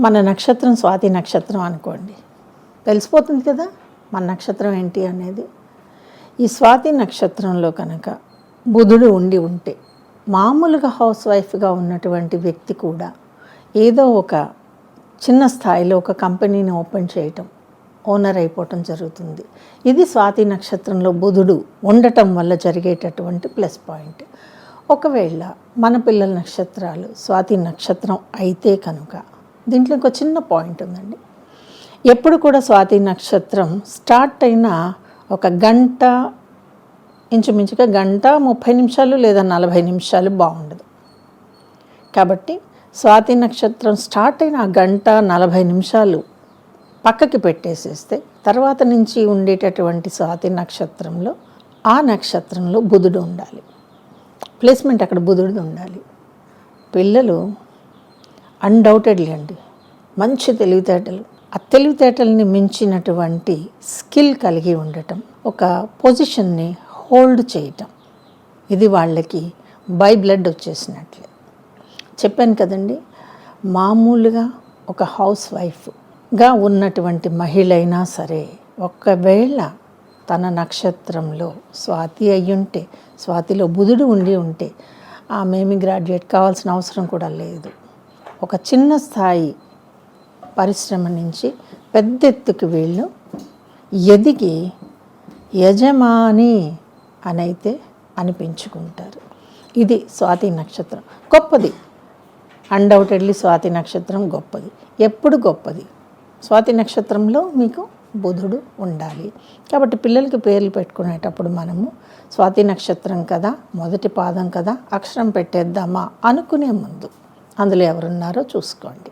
మన నక్షత్రం స్వాతి నక్షత్రం అనుకోండి, తెలిసిపోతుంది కదా మన నక్షత్రం ఏంటి అనేది. ఈ స్వాతి నక్షత్రంలో కనుక బుధుడు ఉంటే మామూలుగా హౌస్ వైఫ్గా ఉన్నటువంటి వ్యక్తి కూడా ఏదో ఒక చిన్న స్థాయిలో ఒక కంపెనీని ఓపెన్ చేయటం, ఓనర్ అయిపోవటం జరుగుతుంది. ఇది స్వాతి నక్షత్రంలో బుధుడు ఉండటం వల్ల జరిగేటటువంటి ప్లస్ పాయింట్. ఒకవేళ మన పిల్లల నక్షత్రాలు స్వాతి నక్షత్రం అయితే కనుక దీంట్లో ఇంకో చిన్న పాయింట్ ఉందండి. ఎప్పుడు కూడా స్వాతి నక్షత్రం స్టార్ట్ అయిన ఒక గంట, ఇంచుమించుగా గంట 30 నిమిషాలు లేదా 40 నిమిషాలు బాగుండదు. కాబట్టి స్వాతి నక్షత్రం స్టార్ట్ అయిన ఆ గంట 40 నిమిషాలు పక్కకి పెట్టేసేస్తే తర్వాత నుంచి ఉండేటటువంటి స్వాతి నక్షత్రంలో ఆ నక్షత్రంలో బుధుడు ఉండాలి, ప్లేస్మెంట్ అక్కడ బుధుడు ఉండాలి. పిల్లలు అన్డౌటెడ్లీ అండి మంచి తెలివితేటలు, ఆ తెలివితేటల్ని మించినటువంటి స్కిల్ కలిగి ఉండటం, ఒక పొజిషన్ని హోల్డ్ చేయటం, ఇది వాళ్ళకి బై బ్లడ్ వచ్చేసినట్లే. చెప్పాను కదండి, మామూలుగా ఒక హౌస్ వైఫ్గా ఉన్నటువంటి మహిళ అయినా సరే ఒకవేళ తన నక్షత్రంలో స్వాతి అయ్యుంటే, స్వాతిలో బుధుడు ఉంటే ఆమెమి గ్రాడ్యుయేట్ కావాల్సిన అవసరం కూడా లేదు. ఒక చిన్న స్థాయి పరిశ్రమ నుంచి పెద్ద ఎత్తుకు వీళ్ళు ఎదిగి యజమాని అనైతే అనిపించుకుంటారు. ఇది స్వాతి నక్షత్రం గొప్పది. అన్డౌటెడ్లీ స్వాతి నక్షత్రం గొప్పది. ఎప్పుడు గొప్పది? స్వాతి నక్షత్రంలో మీకు బుధుడు ఉండాలి. కాబట్టి పిల్లలకి పేర్లు పెట్టుకునేటప్పుడు మనము స్వాతి నక్షత్రం కదా, మొదటి పాదం కదా, అక్షరం పెట్టేద్దామా అనుకునే ముందు అందులో ఎవరున్నారో చూసుకోండి.